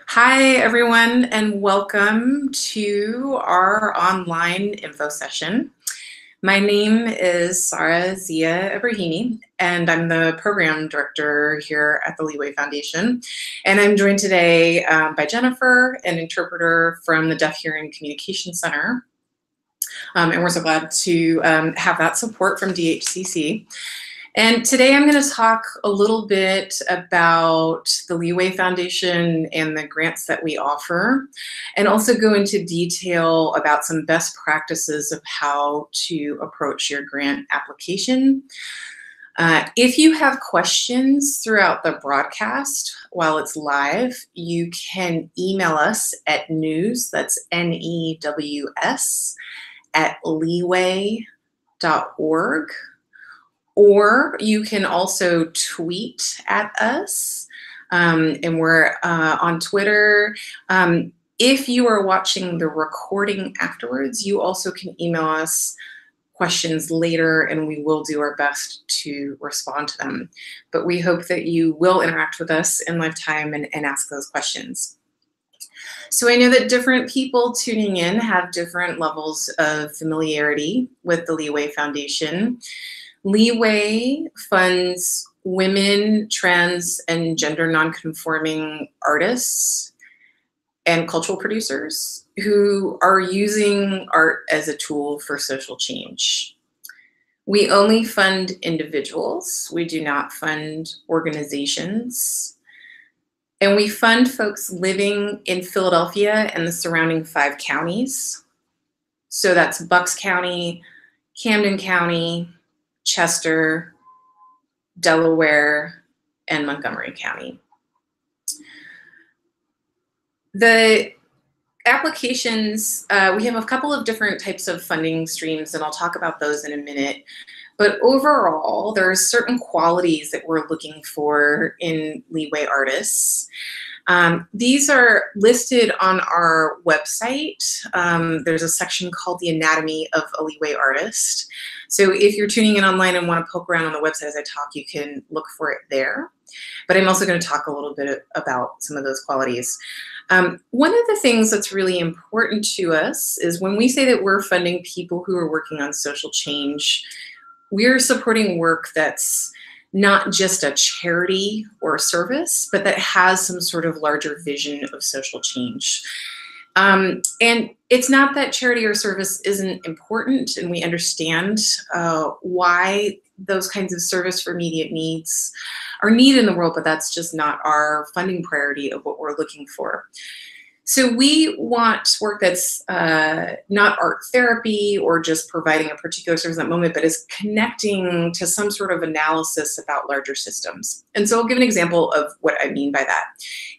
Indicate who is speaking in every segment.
Speaker 1: Hi, everyone, and welcome to our online info session. My name is Sarah Zia Ibrahimi, and I'm the program director here at the Leeway Foundation. And I'm joined today by Jennifer, an interpreter from the Deaf Hearing Communication Center. And we're so glad to have that support from DHCC. And today I'm going to talk a little bit about the Leeway Foundation and the grants that we offer, and also go into detail about some best practices of how to approach your grant application. If you have questions throughout the broadcast while it's live, you can email us at news, that's NEWS, at leeway.org. Or you can also tweet at us, and we're on Twitter. If you are watching the recording afterwards, you also can email us questions later, and we will do our best to respond to them. But we hope that you will interact with us in live time and ask those questions. So I know that different people tuning in have different levels of familiarity with the Leeway Foundation. Leeway funds women, trans, and gender nonconforming artists and cultural producers who are using art as a tool for social change. We only fund individuals. We do not fund organizations. And we fund folks living in Philadelphia and the surrounding 5 counties. So that's Bucks County, Camden County, Chester, Delaware, and Montgomery County. The applications, we have a couple of different types of funding streams, and I'll talk about those in a minute. But overall, there are certain qualities that we're looking for in Leeway artists. These are listed on our website. There's a section called The Anatomy of a Leeway Artist. So if you're tuning in online and want to poke around on the website as I talk, you can look for it there. But I'm also going to talk a little bit about some of those qualities. One of the things that's really important to us is when we say that we're funding people who are working on social change, we're supporting work that's not just a charity or a service, but that has some sort of larger vision of social change. And it's not that charity or service isn't important, and we understand why those kinds of service for immediate needs are needed in the world, but that's just not our funding priority of what we're looking for. So we want work that's not art therapy or just providing a particular service at that moment, but is connecting to some sort of analysis about larger systems. And so I'll give an example of what I mean by that.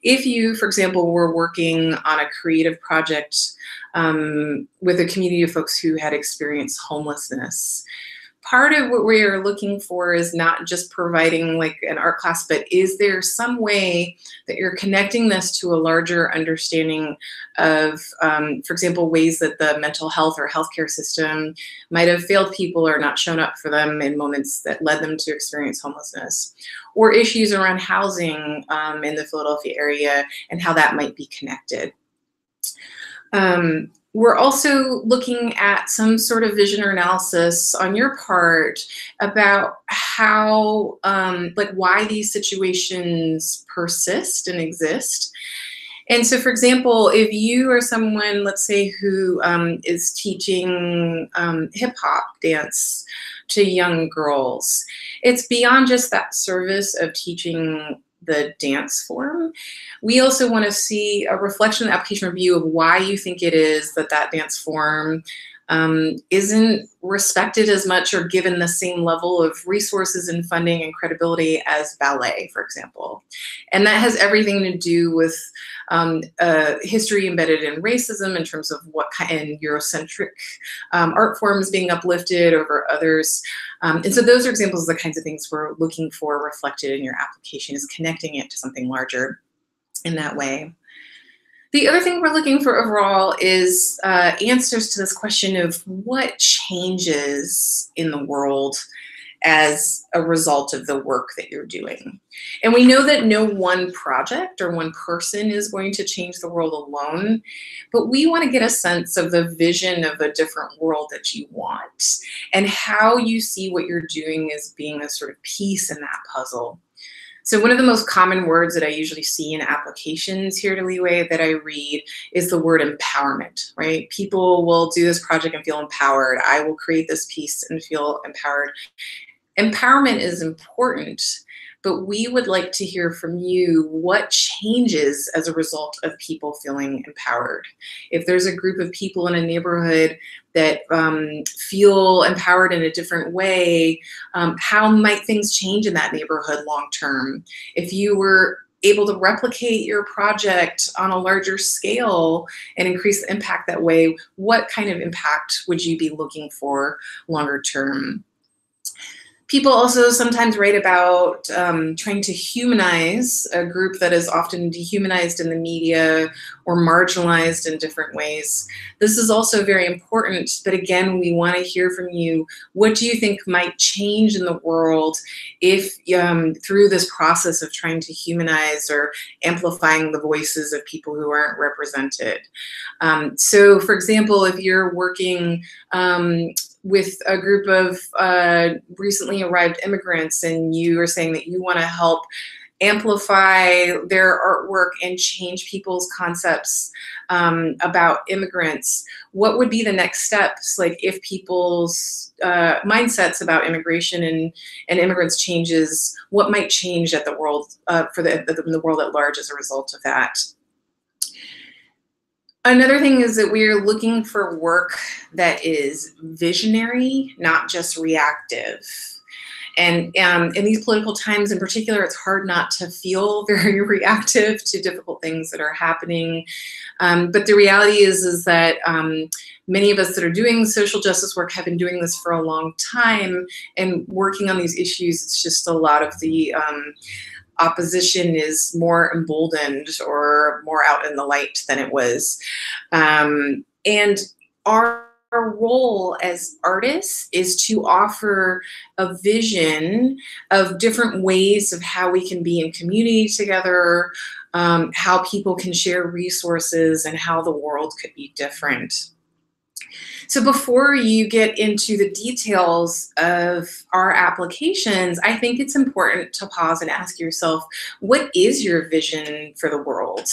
Speaker 1: If you, for example, were working on a creative project with a community of folks who had experienced homelessness, part of what we are looking for is not just providing like an art class, but is there some way that you're connecting this to a larger understanding of, for example, ways that the mental health or healthcare system might have failed people or not shown up for them in moments that led them to experience homelessness, or issues around housing in the Philadelphia area and how that might be connected. We're also looking at some sort of vision or analysis on your part about how, like why these situations persist and exist. And so, for example, if you are someone, let's say, who is teaching hip hop dance to young girls, it's beyond just that service of teaching the dance form. We also want to see a reflection in the application review of why you think it is that that dance form isn't respected as much or given the same level of resources and funding and credibility as ballet, for example. And that has everything to do with history embedded in racism in terms of what kind of Eurocentric art forms being uplifted over others. And so those are examples of the kinds of things we're looking for reflected in your application, is connecting it to something larger in that way. The other thing we're looking for overall is answers to this question of what changes in the world as a result of the work that you're doing. And we know that no one project or one person is going to change the world alone, but we want to get a sense of the vision of a different world that you want and how you see what you're doing as being a sort of piece in that puzzle. So one of the most common words that I usually see in applications here to Leeway that I read is the word empowerment, right? People will do this project and feel empowered. I will create this piece and feel empowered. Empowerment is important, but we would like to hear from you what changes as a result of people feeling empowered. If there's a group of people in a neighborhood that feel empowered in a different way, how might things change in that neighborhood long term? If you were able to replicate your project on a larger scale and increase the impact that way, what kind of impact would you be looking for longer term? People also sometimes write about trying to humanize a group that is often dehumanized in the media or marginalized in different ways. This is also very important, but again, we want to hear from you. What do you think might change in the world if through this process of trying to humanize or amplifying the voices of people who aren't represented? So for example, if you're working with a group of recently arrived immigrants and you are saying that you want to help amplify their artwork and change people's concepts about immigrants, what would be the next steps? Like if people's mindsets about immigration and immigrants changes, what might change at the world for the world at large as a result of that? Another thing is that we're looking for work that is visionary, not just reactive. And in these political times in particular, it's hard not to feel very reactive to difficult things that are happening. But the reality is that many of us that are doing social justice work have been doing this for a long time and working on these issues. It's just a lot of the opposition is more emboldened or more out in the light than it was. And our role as artists is to offer a vision of different ways of how we can be in community together, how people can share resources, and how the world could be different. So before you get into the details of our applications, I think it's important to pause and ask yourself, what is your vision for the world?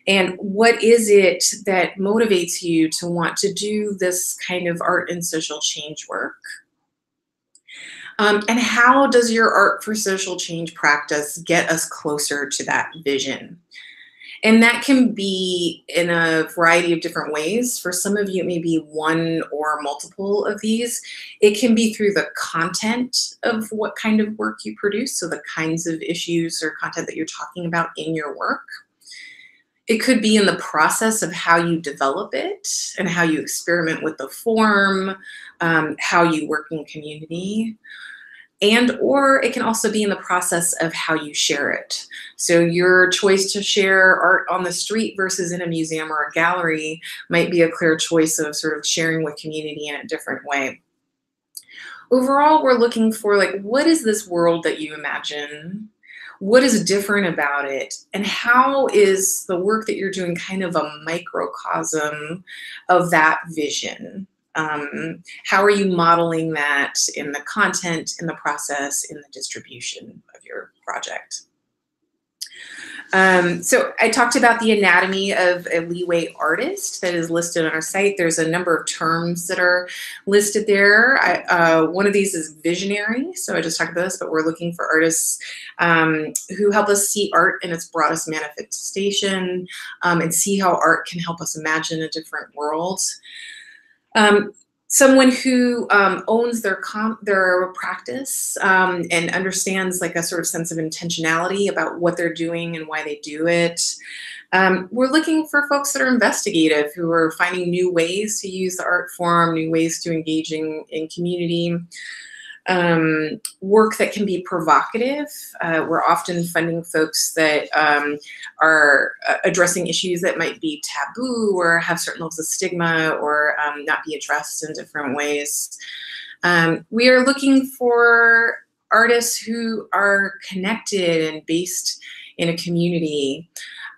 Speaker 1: And what is it that motivates you to want to do this kind of art and social change work? And how does your art for social change practice get us closer to that vision? And that can be in a variety of different ways. For some of you, it may be one or multiple of these. It can be through the content of what kind of work you produce, so the kinds of issues or content that you're talking about in your work. It could be in the process of how you develop it and how you experiment with the form, how you work in community. And or it can also be in the process of how you share it. So your choice to share art on the street versus in a museum or a gallery might be a clear choice of sort of sharing with community in a different way. Overall, we're looking for, like, what is this world that you imagine? What is different about it? And how is the work that you're doing kind of a microcosm of that vision? How are you modeling that in the content, in the process, in the distribution of your project? So I talked about the anatomy of a Leeway artist that is listed on our site. There's a number of terms that are listed there. One of these is visionary. So I just talked about this, but we're looking for artists who help us see art in its broadest manifestation and see how art can help us imagine a different world. Someone who owns their practice and understands, like, a sort of sense of intentionality about what they're doing and why they do it. We're looking for folks that are investigative, who are finding new ways to use the art form, new ways to engage in community. Work that can be provocative. We're often funding folks that are addressing issues that might be taboo or have certain levels of stigma or not be addressed in different ways. We are looking for artists who are connected and based in a community.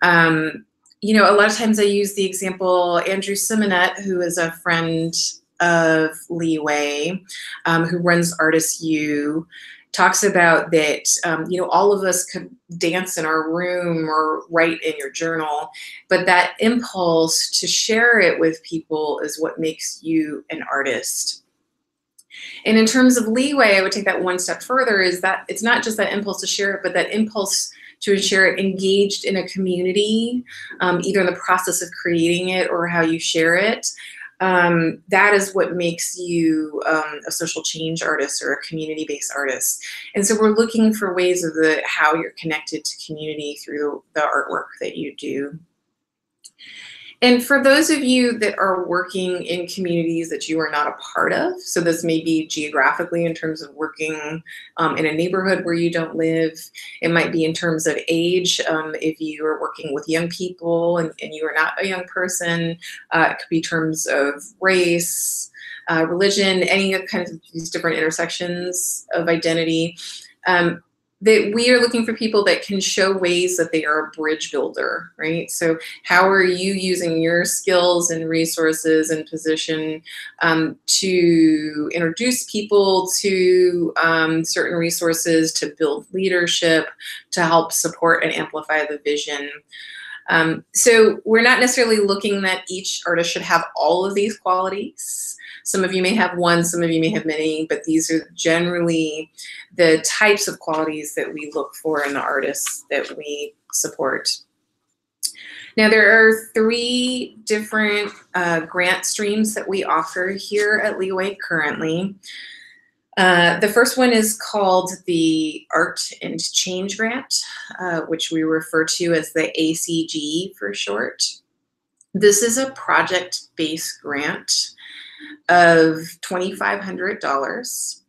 Speaker 1: You know, a lot of times I use the example, Andrew Simonet, who is a friend of Leeway, who runs Artist U, talks about that, you know, all of us could dance in our room or write in your journal, but that impulse to share it with people is what makes you an artist. And in terms of Leeway, I would take that one step further, is that it's not just that impulse to share it, but that impulse to ensure it engaged in a community, either in the process of creating it or how you share it. That is what makes you a social change artist or a community-based artist. And so we're looking for ways of how you're connected to community through the artwork that you do. And for those of you that are working in communities that you are not a part of, so this may be geographically in terms of working in a neighborhood where you don't live. It might be in terms of age, if you are working with young people and you are not a young person. It could be terms of race, religion, any kind of these different intersections of identity. That we are looking for people that can show ways that they are a bridge builder, right? So how are you using your skills and resources and position to introduce people to certain resources, to build leadership, to help support and amplify the vision? So we're not necessarily looking that each artist should have all of these qualities. Some of you may have one, some of you may have many, but these are generally the types of qualities that we look for in the artists that we support. Now, there are 3 different grant streams that we offer here at Leeway currently. The first one is called the Art and Change Grant, which we refer to as the ACG for short. This is a project-based grant of $2,500.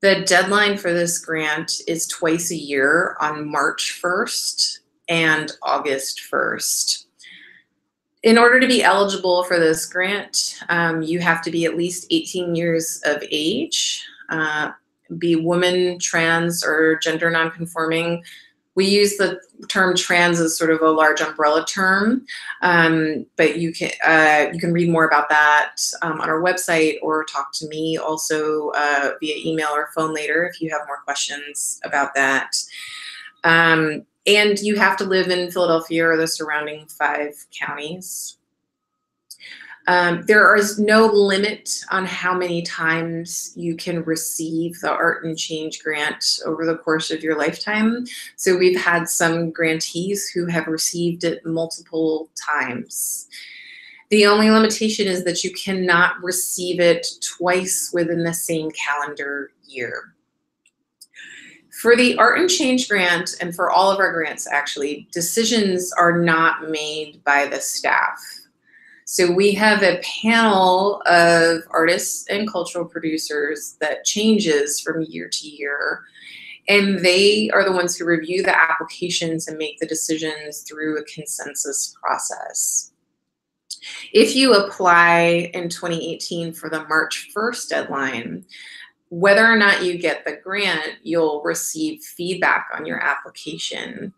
Speaker 1: The deadline for this grant is twice a year on March 1st and August 1st. In order to be eligible for this grant, you have to be at least 18 years of age, be woman, trans, or gender nonconforming. We use the term trans as sort of a large umbrella term, but you can read more about that on our website or talk to me also via email or phone later if you have more questions about that. And you have to live in Philadelphia or the surrounding 5 counties. There is no limit on how many times you can receive the Art and Change Grant over the course of your lifetime. So we've had some grantees who have received it multiple times. The only limitation is that you cannot receive it twice within the same calendar year. For the Art and Change Grant, and for all of our grants actually, decisions are not made by the staff. So we have a panel of artists and cultural producers that changes from year to year, and they are the ones who review the applications and make the decisions through a consensus process. If you apply in 2018 for the March 1st deadline, whether or not you get the grant, you'll receive feedback on your application.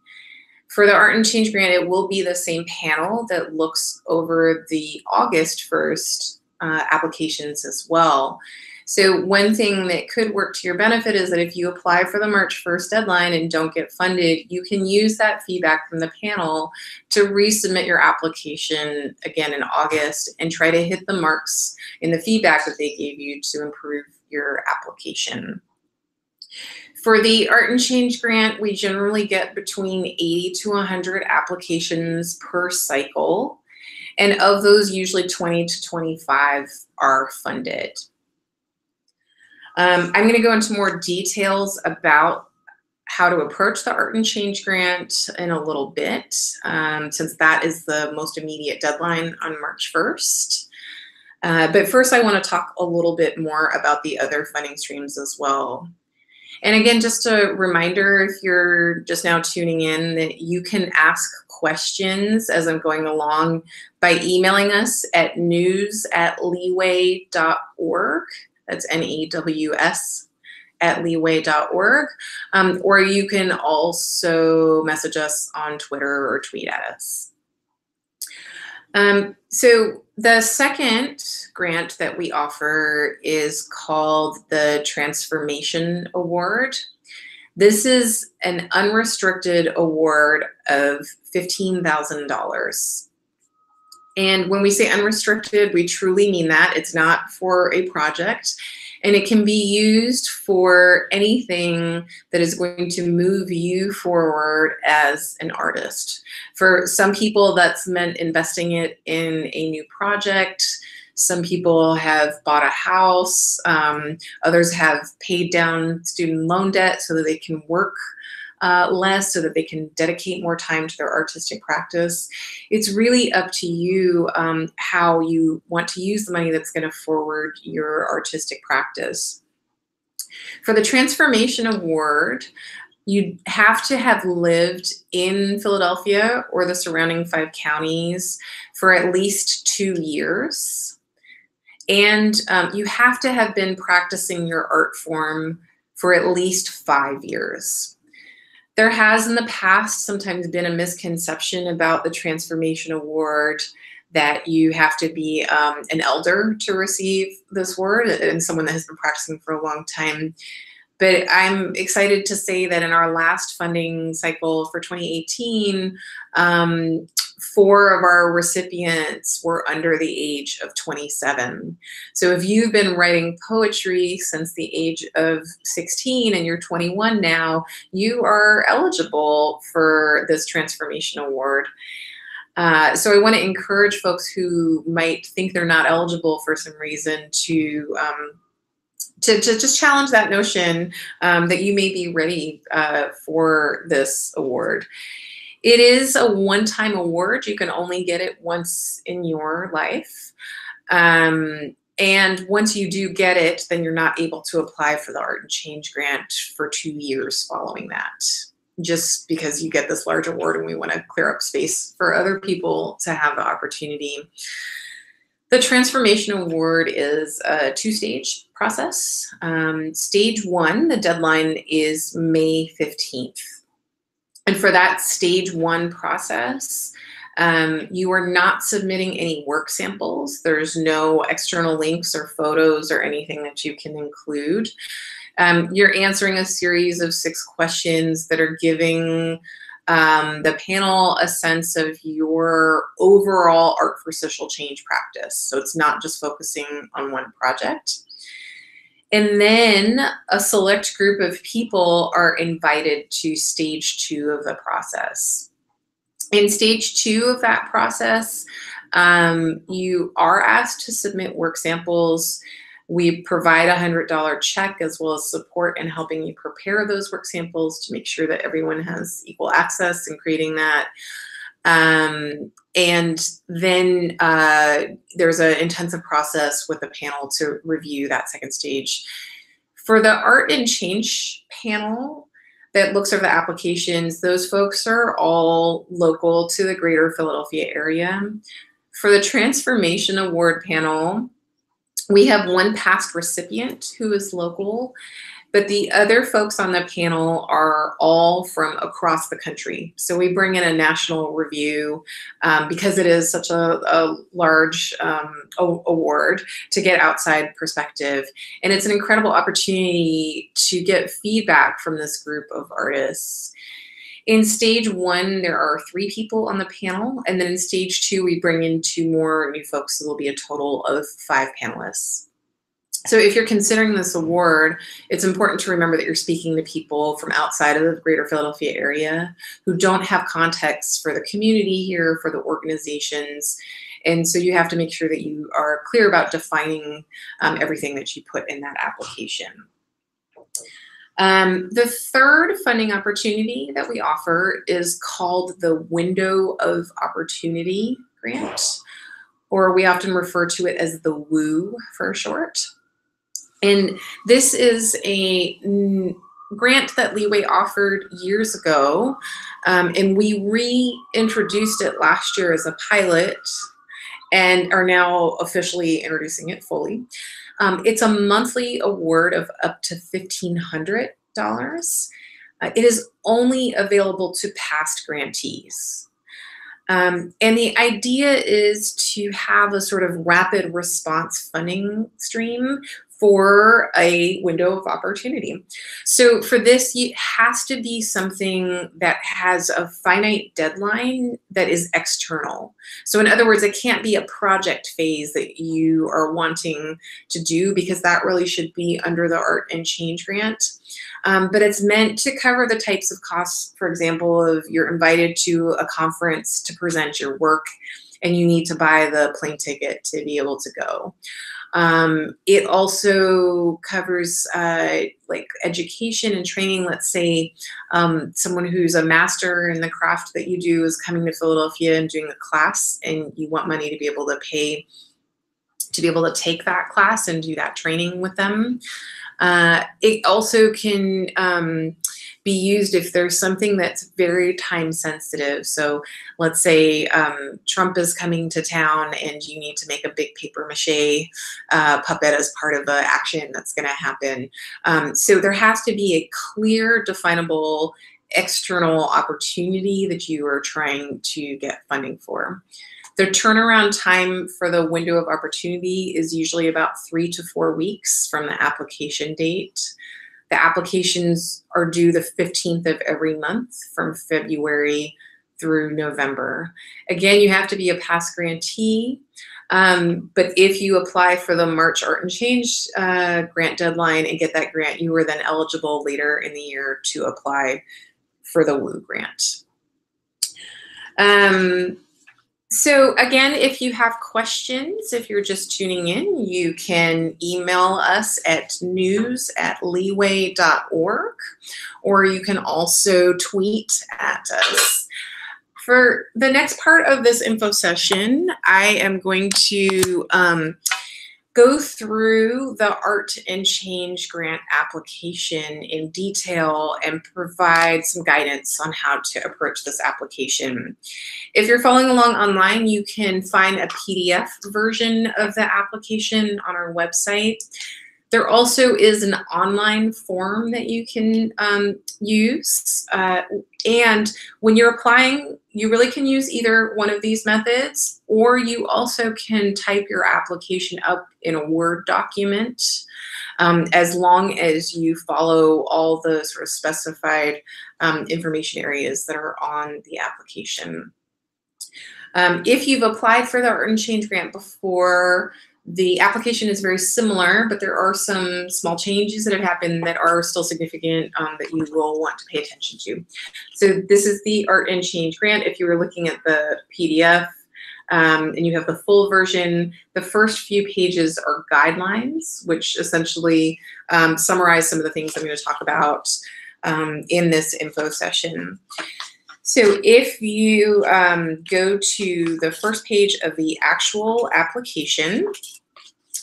Speaker 1: For the Art and Change Grant, it will be the same panel that looks over the August 1st applications as well. So one thing that could work to your benefit is that if you apply for the March 1st deadline and don't get funded, you can use that feedback from the panel to resubmit your application again in August and try to hit the marks in the feedback that they gave you to improve your application. For the Art and Change Grant, we generally get between 80 to 100 applications per cycle. And of those, usually 20 to 25 are funded. I'm going to go into more details about how to approach the Art and Change Grant in a little bit, since that is the most immediate deadline on March 1st. But first, I want to talk a little bit more about the other funding streams as well. And again, just a reminder, if you're just now tuning in, that you can ask questions as I'm going along by emailing us at news@leeway.org. That's NEWS at leeway.org. Or you can also message us on Twitter or tweet at us. So the second grant that we offer is called the Transformation Award. This is an unrestricted award of $15,000. And when we say unrestricted, we truly mean that. It's not for a project, and it can be used for anything that is going to move you forward as an artist. For some people, that's meant investing it in a new project. Some people have bought a house. Others have paid down student loan debt so that they can work less, so that they can dedicate more time to their artistic practice. It's really up to you how you want to use the money that's going to forward your artistic practice. For the Transformation Award, you have to have lived in Philadelphia or the surrounding 5 counties for at least 2 years. And you have to have been practicing your art form for at least 5 years. There has in the past sometimes been a misconception about the Transformation Award that you have to be an elder to receive this award and someone that has been practicing for a long time. But I'm excited to say that in our last funding cycle for 2018, 4 of our recipients were under the age of 27. So if you've been writing poetry since the age of 16 and you're 21 now, you are eligible for this Transformation Award. So I want to encourage folks who might think they're not eligible for some reason to just challenge that notion that you may be ready for this award. It is a one-time award. You can only get it once in your life. And once you do get it, then you're not able to apply for the Art and Change grant for 2 years following that, just because you get this large award and we want to clear up space for other people to have the opportunity. The Transformation Award is a 2-stage process. Stage 1, the deadline is May 15th. And for that stage 1 process, you are not submitting any work samples. There's no external links or photos or anything that you can include. You're answering a series of 6 questions that are giving the panel a sense of your overall art for social change practice. So it's not just focusing on one project. And then a select group of people are invited to stage 2 of the process. In stage 2 of that process, you are asked to submit work samples. We provide a $100 check as well as support in helping you prepare those work samples to make sure that everyone has equal access in creating that. And then there's an intensive process with the panel to review that second stage. For the Art and Change panel that looks over the applications, those folks are all local to the greater Philadelphia area. For the Transformation Award panel, we have one past recipient who is local, but the other folks on the panel are all from across the country. So we bring in a national review because it is such a large award to get outside perspective. And it's an incredible opportunity to get feedback from this group of artists. In stage 1, there are 3 people on the panel. And then in stage 2, we bring in 2 more new folks. So there'll be a total of 5 panelists. So if you're considering this award, it's important to remember that you're speaking to people from outside of the greater Philadelphia area who don't have context for the community here, for the organizations. And so you have to make sure that you are clear about defining everything that you put in that application. The third funding opportunity that we offer is called the Window of Opportunity Grant, or we often refer to it as the WOO for short. And this is a grant that Leeway offered years ago, and we reintroduced it last year as a pilot and are now officially introducing it fully. It's a monthly award of up to $1,500. It is only available to past grantees. And the idea is to have a sort of rapid response funding stream for a window of opportunity. So for this, it has to be something that has a finite deadline that is external. So in other words, it can't be a project phase that you are wanting to do, because that really should be under the Art and Change grant. But it's meant to cover the types of costs, for example, of you're invited to a conference to present your work and you need to buy the plane ticket to be able to go. It also covers like education and training. Let's say someone who's a master in the craft that you do is coming to Philadelphia and doing a class, and you want money to be able to pay to be able to take that class and do that training with them. It also can be used if there's something that's very time sensitive. So let's say Trump is coming to town and you need to make a big paper mache puppet as part of an action that's going to happen. So there has to be a clear, definable external opportunity that you are trying to get funding for. The turnaround time for the window of opportunity is usually about 3 to 4 weeks from the application date. The applications are due the 15th of every month from February through November. Again, you have to be a past grantee, but if you apply for the March Art and Change grant deadline and get that grant, you are then eligible later in the year to apply for the WU grant. So again, if you have questions, if you're just tuning in, you can email us at news@leeway.org, or you can also tweet at us. For the next part of this info session, I am going to go through the Art and Change grant application in detail and provide some guidance on how to approach this application. If you're following along online, you can find a PDF version of the application on our website. There also is an online form that you can use. And when you're applying, you really can use either one of these methods, or you also can type your application up in a Word document, as long as you follow all the sort of specified information areas that are on the application. If you've applied for the Art and Change grant before, the application is very similar, but there are some small changes that have happened that are still significant that you will want to pay attention to. So this is the Art and Change grant. If you were looking at the PDF and you have the full version, the first few pages are guidelines, which essentially summarize some of the things I'm going to talk about in this info session. So if you go to the first page of the actual application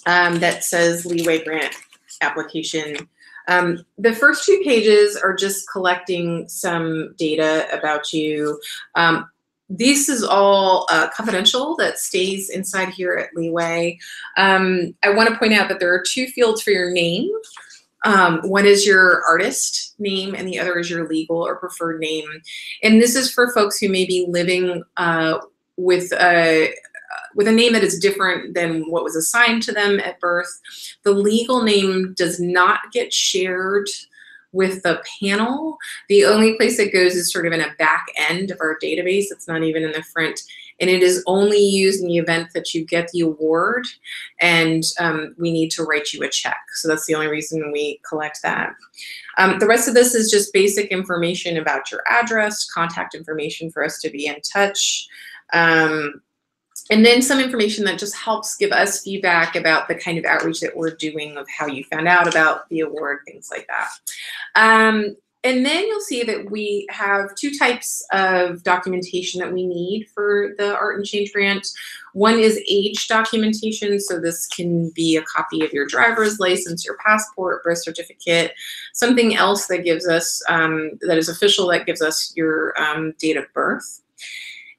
Speaker 1: that says Leeway Grant Application, the first 2 pages are just collecting some data about you. This is all confidential, that stays inside here at Leeway. I want to point out that there are 2 fields for your name. One is your artist name and the other is your legal or preferred name. And this is for folks who may be living with a name that is different than what was assigned to them at birth. The legal name does not get shared with the panel. The only place it goes is sort of in a back end of our database. It's not even in the front. And it is only used in the event that you get the award and we need to write you a check. So that's the only reason we collect that. The rest of this is just basic information about your address, contact information for us to be in touch. And then some information that just helps give us feedback about the kind of outreach that we're doing, of how you found out about the award, things like that. And then you'll see that we have 2 types of documentation that we need for the Art and Change grant. One is age documentation. So this can be a copy of your driver's license, your passport, birth certificate, something else that gives us, that is official, that gives us your date of birth.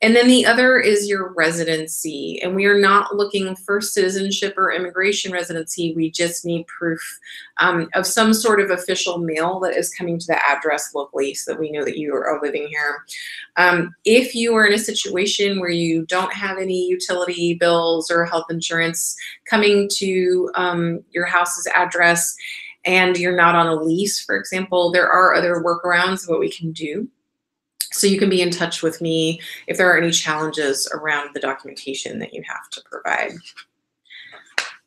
Speaker 1: And then the other is your residency. And we are not looking for citizenship or immigration residency. We just need proof of some sort of official mail that is coming to the address locally so that we know that you are living here. If you are in a situation where you don't have any utility bills or health insurance coming to your house's address and you're not on a lease, for example, there are other workarounds of what we can do. So you can be in touch with me if there are any challenges around the documentation that you have to provide.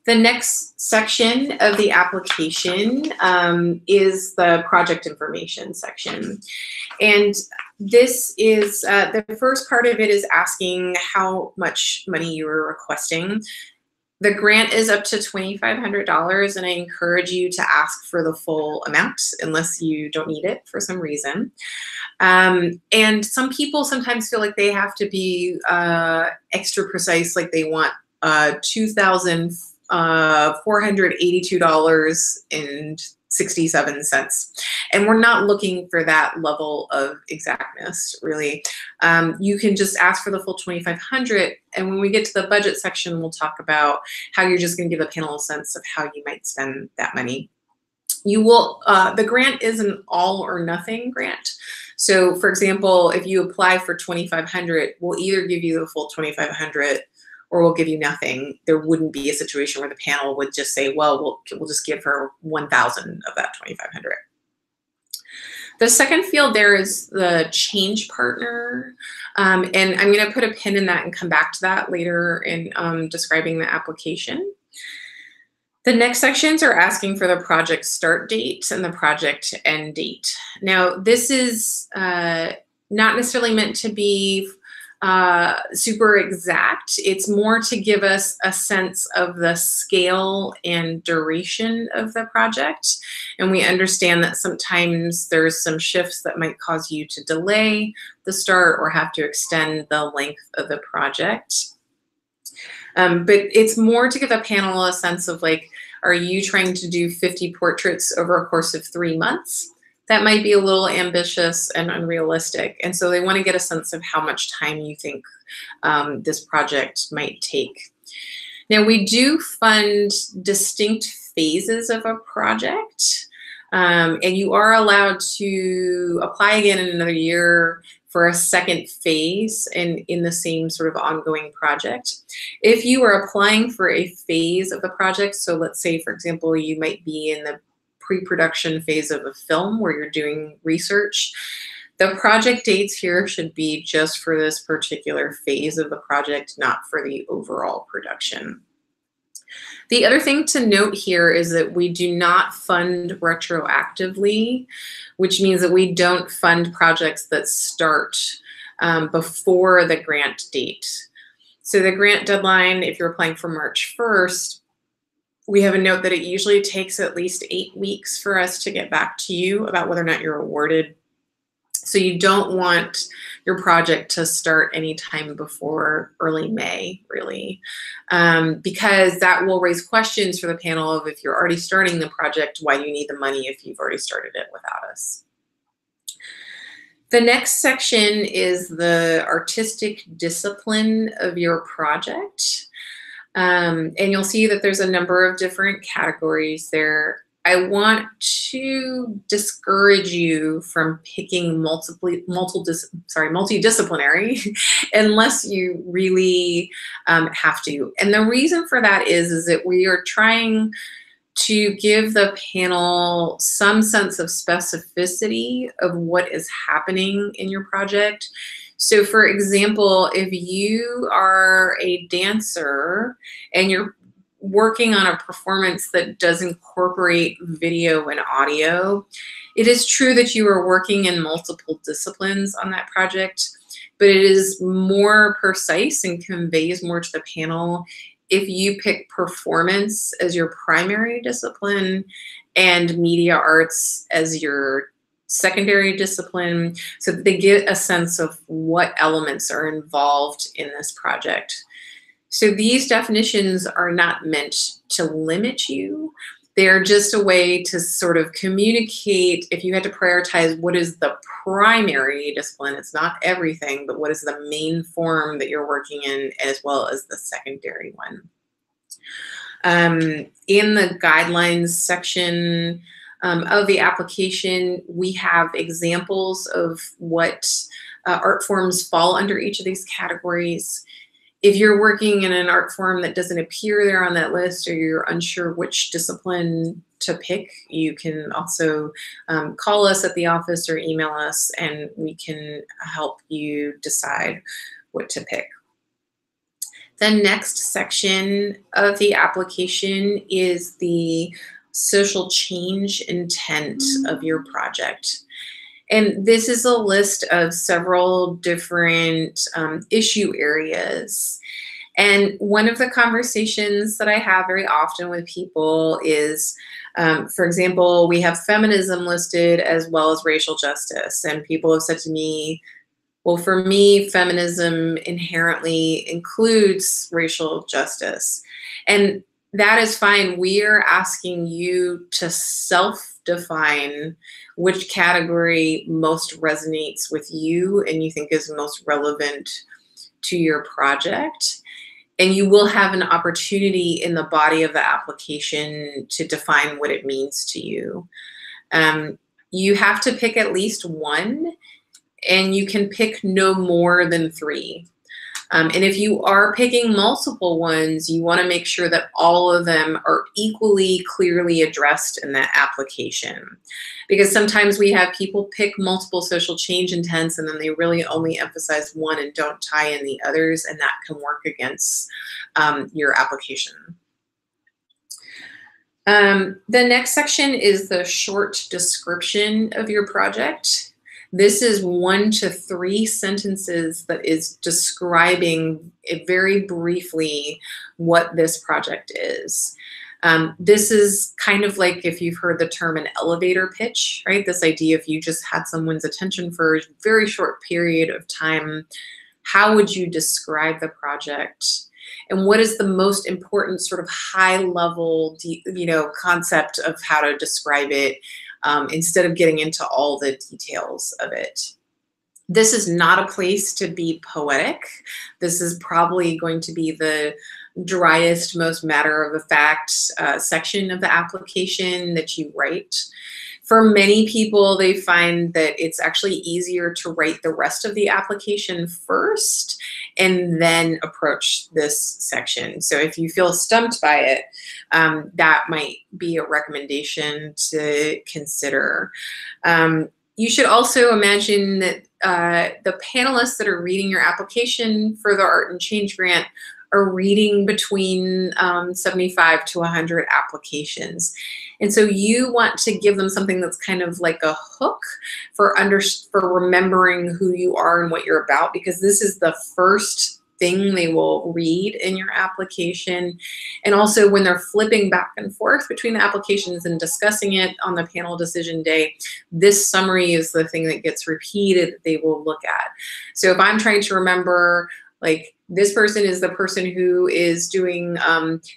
Speaker 1: The next section of the application is the project information section. And this is, the first part of it is asking how much money you are requesting. The grant is up to $2,500, and I encourage you to ask for the full amount unless you don't need it for some reason. And some people sometimes feel like they have to be extra precise, like they want $2,482.67. And we're not looking for that level of exactness, really. You can just ask for the full $2,500, and when we get to the budget section, we'll talk about how you're just going to give the panel a sense of how you might spend that money. You will, the grant is an all or nothing grant. So for example, if you apply for $2,500, we'll either give you the full $2,500 or we'll give you nothing. There wouldn't be a situation where the panel would just say, well, we'll just give her 1,000 of that $2,500. The second field there is the change partner. And I'm going to put a pin in that and come back to that later in describing the application. The next sections are asking for the project start date and the project end date. Now, this is not necessarily meant to be super exact. It's more to give us a sense of the scale and duration of the project. And we understand that sometimes there's some shifts that might cause you to delay the start or have to extend the length of the project. But it's more to give the panel a sense of like, are you trying to do 50 portraits over a course of 3 months? That might be a little ambitious and unrealistic. And so they want to get a sense of how much time you think this project might take. Now, we do fund distinct phases of a project, and you are allowed to apply again in another year for a second phase in the same sort of ongoing project. If you are applying for a phase of the project, so let's say, for example, you might be in the pre-production phase of a film where you're doing research, the project dates here should be just for this particular phase of the project, not for the overall production. The other thing to note here is that we do not fund retroactively, which means that we don't fund projects that start before the grant date. So the grant deadline, if you're applying for March 1st, we have a note that it usually takes at least 8 weeks for us to get back to you about whether or not you're awarded. So you don't want your project to start anytime before early May, really, because that will raise questions for the panel of if you're already starting the project, why do you need the money if you've already started it without us? The next section is the artistic discipline of your project. And you'll see that there's a number of different categories there. I want to discourage you from picking multidisciplinary unless you really have to. And the reason for that is that we are trying to give the panel some sense of specificity of what is happening in your project. So for example, if you are a dancer and you're working on a performance that does incorporate video and audio, it is true that you are working in multiple disciplines on that project, but it is more precise and conveys more to the panel if you pick performance as your primary discipline and media arts as your secondary discipline, so that they get a sense of what elements are involved in this project. So these definitions are not meant to limit you. They're just a way to sort of communicate, if you had to prioritize what is the primary discipline, it's not everything, but what is the main form that you're working in, as well as the secondary one. In the guidelines section of the application, we have examples of what art forms fall under each of these categories. If you're working in an art form that doesn't appear there on that list, or you're unsure which discipline to pick, you can also call us at the office or email us, and we can help you decide what to pick. The next section of the application is the social change intent of your project. And this is a list of several different issue areas. And one of the conversations that I have very often with people is, for example, we have feminism listed as well as racial justice. And people have said to me, well, for me, feminism inherently includes racial justice. And that is fine. We are asking you to self-define which category most resonates with you and you think is most relevant to your project. And you will have an opportunity in the body of the application to define what it means to you. You have to pick at least one, and you can pick no more than 3. And if you are picking multiple ones, you want to make sure that all of them are equally clearly addressed in that application. Because sometimes we have people pick multiple social change intents and then they really only emphasize one and don't tie in the others, and that can work against your application. The next section is the short description of your project. This is 1 to 3 sentences that is describing very briefly what this project is. This is kind of like if you've heard the term an elevator pitch, right? This idea, if you just had someone's attention for a very short period of time, how would you describe the project? And what is the most important sort of high level, concept of how to describe it? Instead of getting into all the details of it. This is not a place to be poetic. This is probably going to be the driest, most matter of the fact section of the application that you write. For many people, they find that it's actually easier to write the rest of the application first and then approach this section. So if you feel stumped by it, that might be a recommendation to consider. You should also imagine that the panelists that are reading your application for the Art and Change Grant are reading between 75 to 100 applications. And so you want to give them something that's kind of like a hook for remembering who you are and what you're about, because this is the first thing they will read in your application. And also when they're flipping back and forth between the applications and discussing it on the panel decision day, this summary is the thing that gets repeated that they will look at. So if I'm trying to remember, like, this person is the person who is doing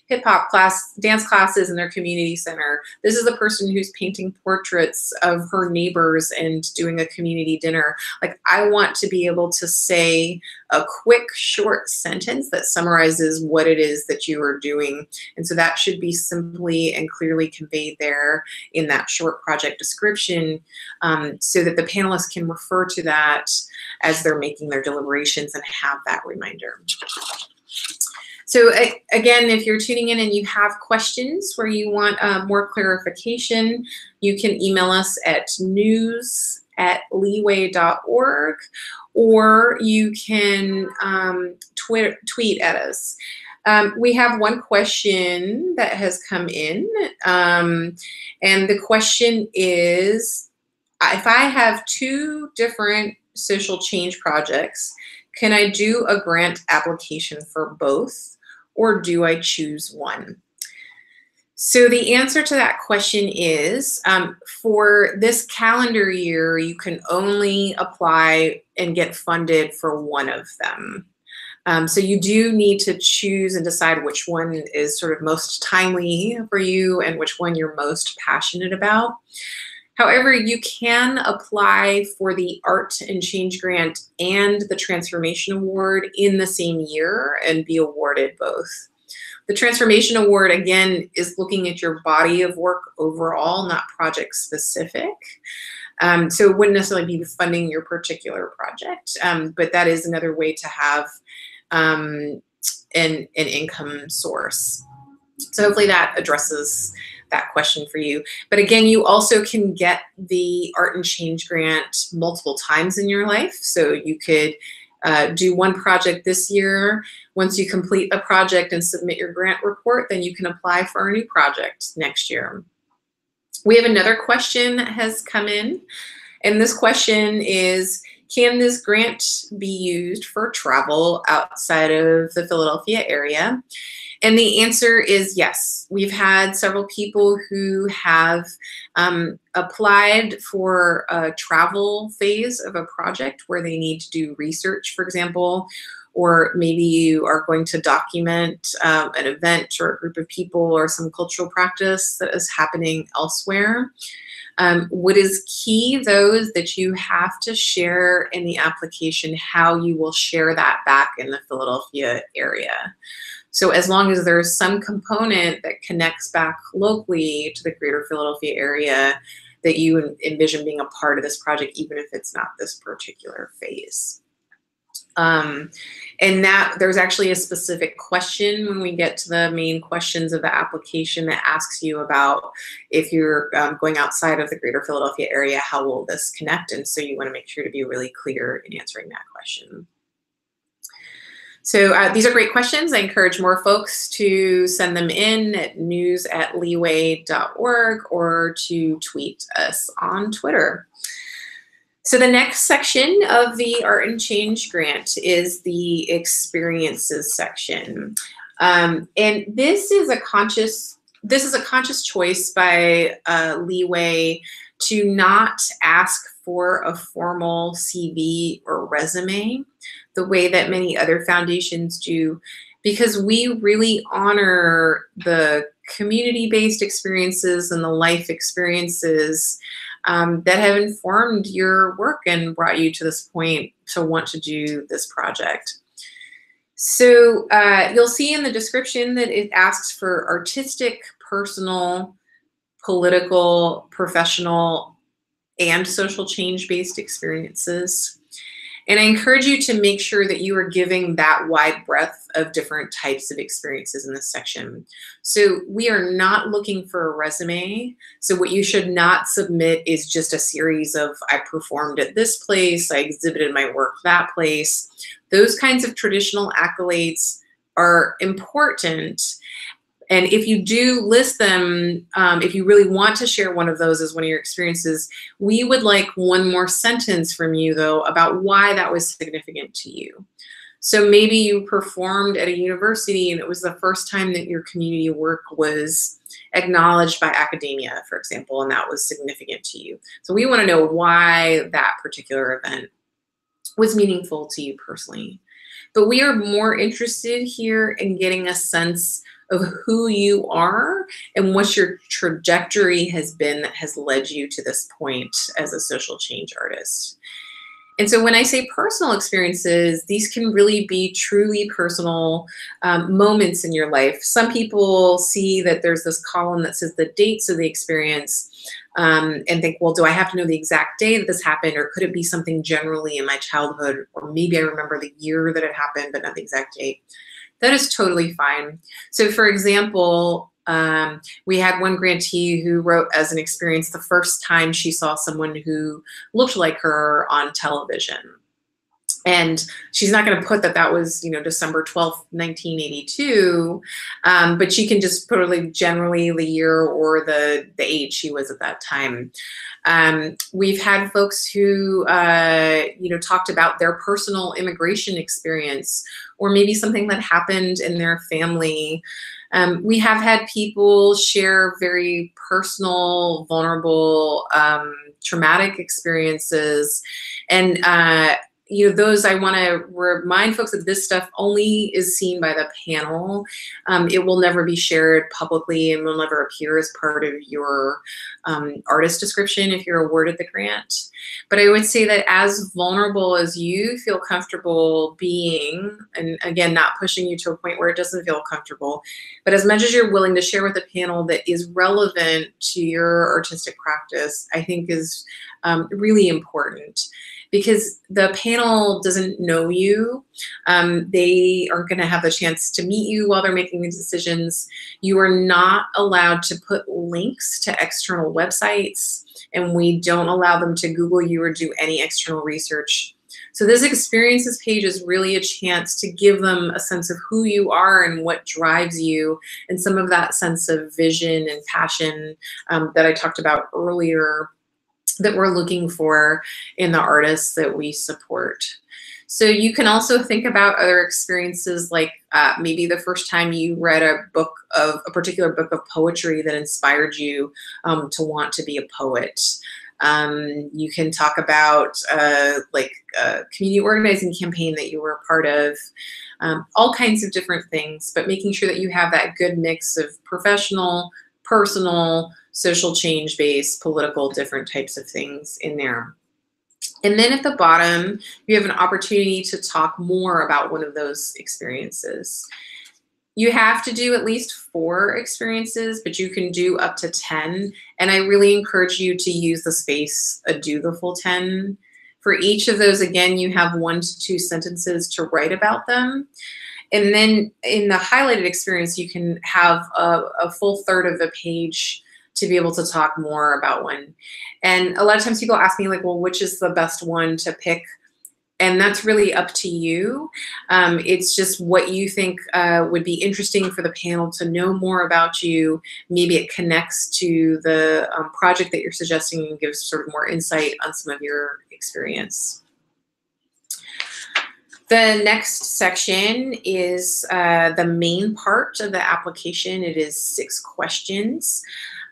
Speaker 1: hip hop dance classes in their community center. This is the person who's painting portraits of her neighbors and doing a community dinner. Like, I want to be able to say a quick, short sentence that summarizes what it is that you are doing. And so that should be simply and clearly conveyed there in that short project description, so that the panelists can refer to that as they're making their deliberations and have that reminder. So again, if you're tuning in and you have questions where you want more clarification, you can email us at news@leeway.org, or you can tweet at us. We have one question that has come in, and the question is, if I have 2 different social change projects, can I do a grant application for both, or do I choose one? So the answer to that question is, for this calendar year, you can only apply and get funded for one of them. So you do need to choose and decide which one is sort of most timely for you and which one you're most passionate about. However, you can apply for the Art and Change Grant and the Transformation Award in the same year and be awarded both. The Transformation Award, again, is looking at your body of work overall, not project specific. So it wouldn't necessarily be funding your particular project, but that is another way to have an income source. So hopefully that addresses that question for you. But again, you also can get the Art and Change Grant multiple times in your life. So you could do one project this year. Once you complete a project and submit your grant report, then you can apply for a new project next year. We have another question that has come in, and this question is, can this grant be used for travel outside of the Philadelphia area? And the answer is yes. We've had several people who have applied for a travel phase of a project where they need to do research, for example, or maybe you are going to document an event or a group of people or some cultural practice that is happening elsewhere. What is key, though, is that you have to share in the application how you will share that back in the Philadelphia area. So as long as there's some component that connects back locally to the greater Philadelphia area that you envision being a part of this project, even if it's not this particular phase. And that there's actually a specific question when we get to the main questions of the application that asks you about if you're going outside of the greater Philadelphia area, how will this connect? And so you want to make sure to be really clear in answering that question. So these are great questions. I encourage more folks to send them in at news@leeway.org or to tweet us on Twitter. So the next section of the Art and Change Grant is the experiences section. And this is a conscious choice by Leeway to not ask for a formal CV or resume the way that many other foundations do, because we really honor the community-based experiences and the life experiences that have informed your work and brought you to this point to want to do this project. So you'll see in the description that it asks for artistic, personal, political, professional, and social change-based experiences. And I encourage you to make sure that you are giving that wide breadth of different types of experiences in this section. So we are not looking for a resume. So what you should not submit is just a series of, I performed at this place, I exhibited my work that place. Those kinds of traditional accolades are important. And if you do list them, if you really want to share one of those as one of your experiences, we would like one more sentence from you, though, about why that was significant to you. So maybe you performed at a university and it was the first time that your community work was acknowledged by academia, for example, and that was significant to you. So we want to know why that particular event was meaningful to you personally. But we are more interested here in getting a sense of who you are and what your trajectory has been that has led you to this point as a social change artist. And so when I say personal experiences, these can really be truly personal moments in your life. Some people see that there's this column that says the dates of the experience and think, well, do I have to know the exact day that this happened, or could it be something generally in my childhood, or maybe I remember the year that it happened, but not the exact date. That is totally fine. So for example, we had one grantee who wrote as an experience the first time she saw someone who looked like her on television. And she's not going to put that that was, you know, December 12th, 1982, but she can just put like generally the year or the age she was at that time. We've had folks who, you know, talked about their personal immigration experience, or maybe something that happened in their family. We have had people share very personal, vulnerable, traumatic experiences. And those, I want to remind folks that this stuff only is seen by the panel. It will never be shared publicly and will never appear as part of your artist description if you're awarded the grant. But I would say that as vulnerable as you feel comfortable being, and again, not pushing you to a point where it doesn't feel comfortable, but as much as you're willing to share with the panel that is relevant to your artistic practice, I think is really important. Because the panel doesn't know you. They aren't going to have the chance to meet you while they're making these decisions. You are not allowed to put links to external websites, and we don't allow them to Google you or do any external research. So this experiences page is really a chance to give them a sense of who you are and what drives you, and some of that sense of vision and passion that I talked about earlier, that we're looking for in the artists that we support. So you can also think about other experiences, like maybe the first time you read a particular book of poetry that inspired you to want to be a poet. You can talk about like a community organizing campaign that you were a part of, all kinds of different things, but making sure that you have that good mix of professional, personal, social change-based, political, different types of things in there. And then at the bottom, you have an opportunity to talk more about one of those experiences. You have to do at least 4 experiences, but you can do up to 10. And I really encourage you to use the space, do the full 10. For each of those, again, you have 1 to 2 sentences to write about them. And then in the highlighted experience, you can have a full third of the page to be able to talk more about one. And a lot of times people ask me, like, well, which is the best one to pick? And that's really up to you. It's just what you think would be interesting for the panel to know more about you. Maybe it connects to the project that you're suggesting and gives sort of more insight on some of your experience. The next section is the main part of the application. It is 6 questions.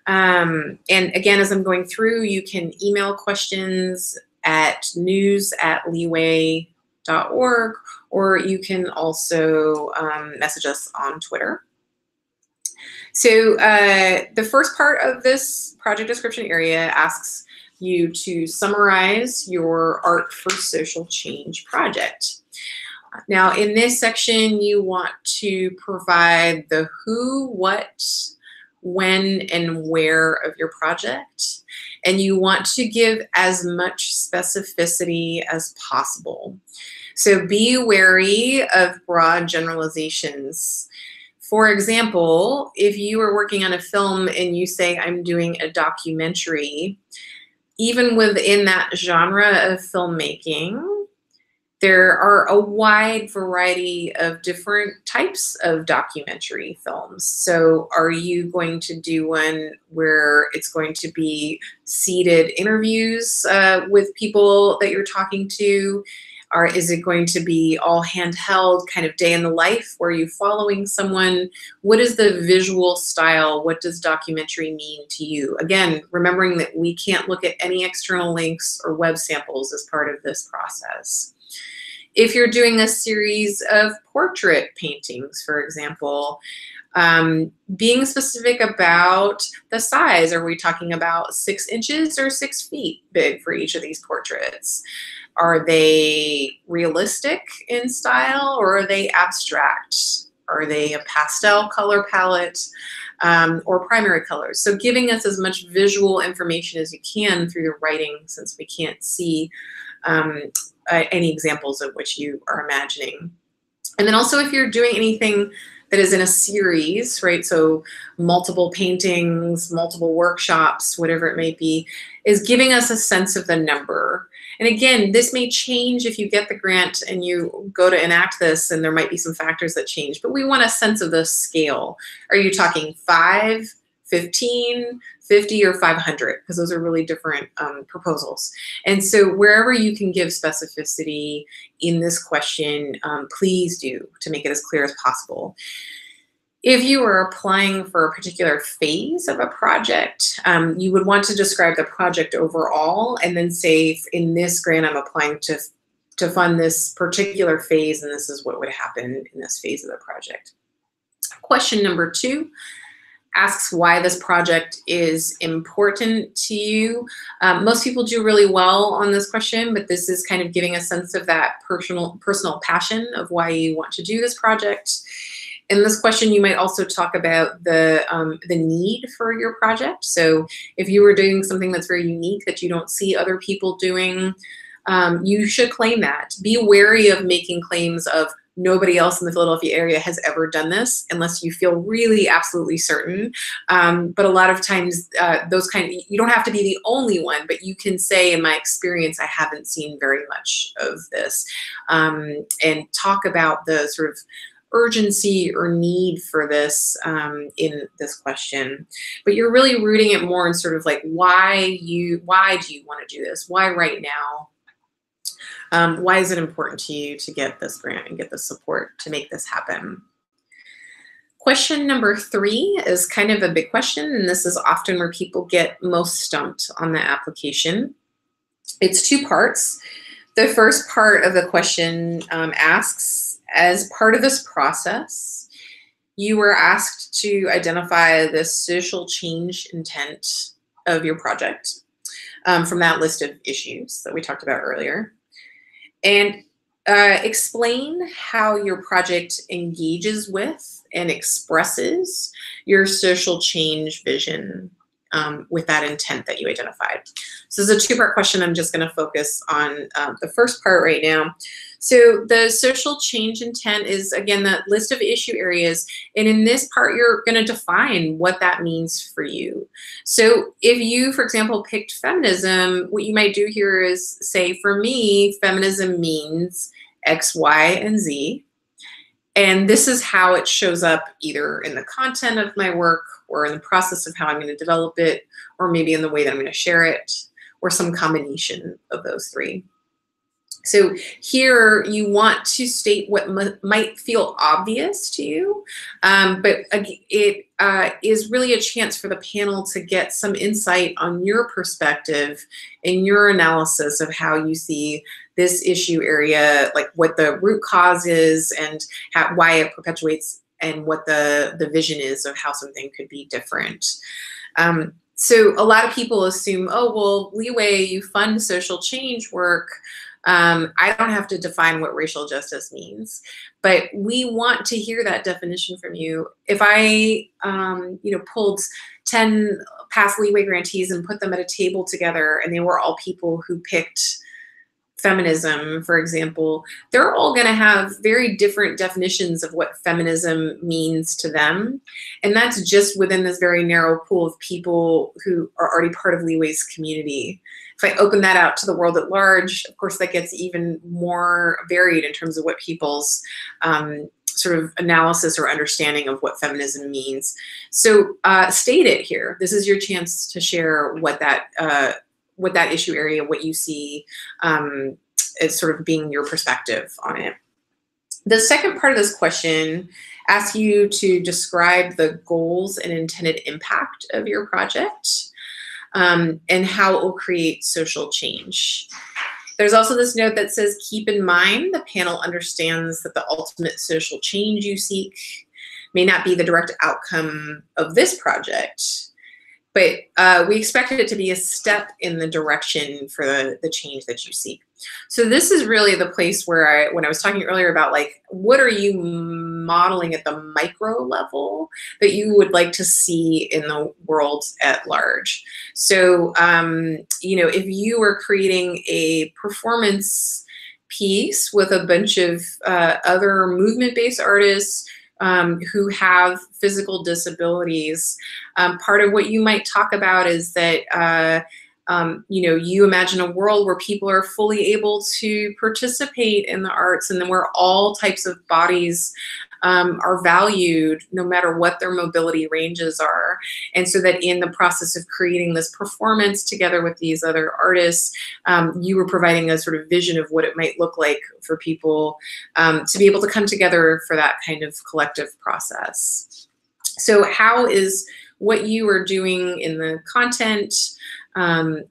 Speaker 1: And again, as I'm going through, you can email questions at news@leeway.org, or you can also message us on Twitter. So the first part of this project description area asks you to summarize your Art for Social Change project. Now, in this section, you want to provide the who, what, when, and where of your project, and you want to give as much specificity as possible. So be wary of broad generalizations. For example, if you are working on a film and you say, I'm doing a documentary, even within that genre of filmmaking, there are a wide variety of different types of documentary films. So are you going to do one where it's going to be seated interviews with people that you're talking to? Or is it going to be all handheld, kind of day in the life? Where you following someone? What is the visual style? What does documentary mean to you? Again, remembering that we can't look at any external links or web samples as part of this process. If you're doing a series of portrait paintings, for example, being specific about the size. Are we talking about 6 inches or 6 feet big for each of these portraits? Are they realistic in style, or are they abstract? Are they a pastel color palette or primary colors? So giving us as much visual information as you can through the writing, since we can't see any examples of which you are imagining. And then also, if you're doing anything that is in a series, right? So multiple paintings, multiple workshops, whatever it may be, is giving us a sense of the number. And again, this may change if you get the grant and you go to enact this, and there might be some factors that change, but we want a sense of the scale. Are you talking 5, 15, 50, or 500? Because those are really different proposals. And so wherever you can give specificity in this question, please do, to make it as clear as possible. If you are applying for a particular phase of a project, you would want to describe the project overall, and then say, in this grant, I'm applying to to fund this particular phase, and this is what would happen in this phase of the project. Question number 2 asks why this project is important to you. Most people do really well on this question, but this is kind of giving a sense of that personal passion of why you want to do this project. In this question, you might also talk about the need for your project. So if you were doing something that's very unique that you don't see other people doing, you should claim that. Be wary of making claims of nobody else in the Philadelphia area has ever done this unless you feel really absolutely certain. But a lot of times you don't have to be the only one, but you can say, in my experience, I haven't seen very much of this, and talk about the sort of urgency or need for this in this question. But you're really rooting it more in sort of like why do you want to do this? Why right now? Why is it important to you to get this grant and get the support to make this happen? Question number 3 is kind of a big question, and this is often where people get most stumped on the application. It's 2 parts. The first part of the question asks, as part of this process, you were asked to identify the social change intent of your project from that list of issues that we talked about earlier. And explain how your project engages with and expresses your social change vision with that intent that you identified. So this is a 2-part question. I'm just going to focus on the first part right now. So the social change intent is, again, that list of issue areas. And in this part, you're going to define what that means for you. So if you, for example, picked feminism, what you might do here is say, for me, feminism means X, Y, and Z. And this is how it shows up either in the content of my work or in the process of how I'm going to develop it, or maybe in the way that I'm going to share it, or some combination of those 3. So here you want to state what might feel obvious to you, but it is really a chance for the panel to get some insight on your perspective and your analysis of how you see this issue area, like what the root cause is and why it perpetuates, and what the vision is of how something could be different. So a lot of people assume, oh, well, Leeway, you fund social change work. I don't have to define what racial justice means, but we want to hear that definition from you. If I, pulled 10 past Leeway grantees and put them at a table together, and they were all people who picked feminism, for example, they're all going to have very different definitions of what feminism means to them. And that's just within this very narrow pool of people who are already part of Leeway's community. If I open that out to the world at large, of course, that gets even more varied in terms of what people's sort of analysis or understanding of what feminism means. So state it here. This is your chance to share what that issue area, what you see as sort of being your perspective on it. The second part of this question asks you to describe the goals and intended impact of your project, and how it will create social change. There's also this note that says, keep in mind the panel understands that the ultimate social change you seek may not be the direct outcome of this project, but we expected it to be a step in the direction for the change that you seek. So this is really the place where when I was talking earlier about like, what are you modeling at the micro level that you would like to see in the world at large? So, if you were creating a performance piece with a bunch of other movement-based artists who have physical disabilities, part of what you might talk about is that you imagine a world where people are fully able to participate in the arts, and then where all types of bodies are valued no matter what their mobility ranges are. And so that in the process of creating this performance together with these other artists, you were providing a sort of vision of what it might look like for people to be able to come together for that kind of collective process. So how is what you are doing in the content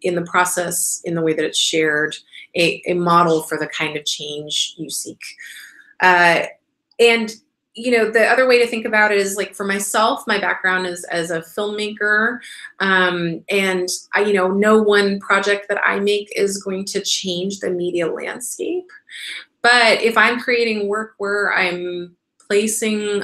Speaker 1: in the process, in the way that it's shared, a model for the kind of change you seek. And you know, the other way to think about it is, like, for myself, my background is as a filmmaker, and I, you know, no one project that I make is going to change the media landscape. But if I'm creating work where I'm placing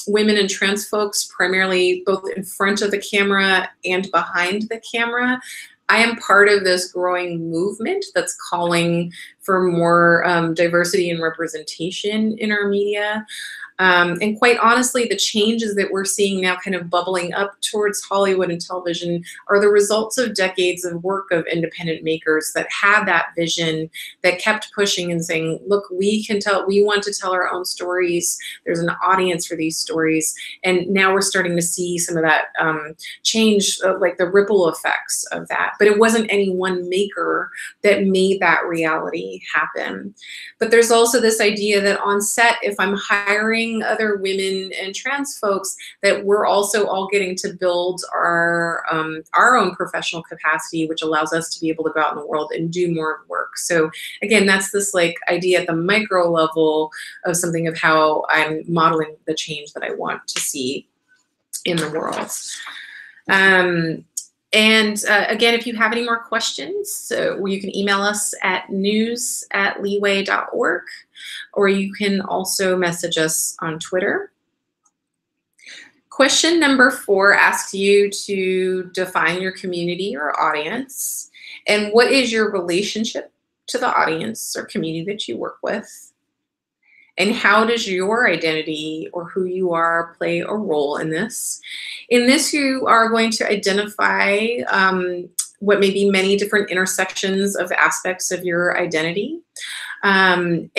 Speaker 1: women and trans folks primarily both in front of the camera and behind the camera, I am part of this growing movement that's calling for more diversity and representation in our media. And quite honestly, the changes that we're seeing now kind of bubbling up towards Hollywood and television are the results of decades of work of independent makers that had that vision, that kept pushing and saying, look, we want to tell our own stories. There's an audience for these stories. And now we're starting to see some of that change, like the ripple effects of that. But it wasn't any one maker that made that reality happen. But there's also this idea that on set, if I'm hiring other women and trans folks, that we're also all getting to build our own professional capacity, which allows us to be able to go out in the world and do more work. So again, that's this like idea at the micro level of something of how I'm modeling the change that I want to see in the world. Again, if you have any more questions, you can email us at news@leeway.org, or you can also message us on Twitter. Question number 4 asks you to define your community or audience, and what is your relationship to the audience or community that you work with, and how does your identity or who you are play a role in this? In this, you are going to identify what may be many different intersections of aspects of your identity, and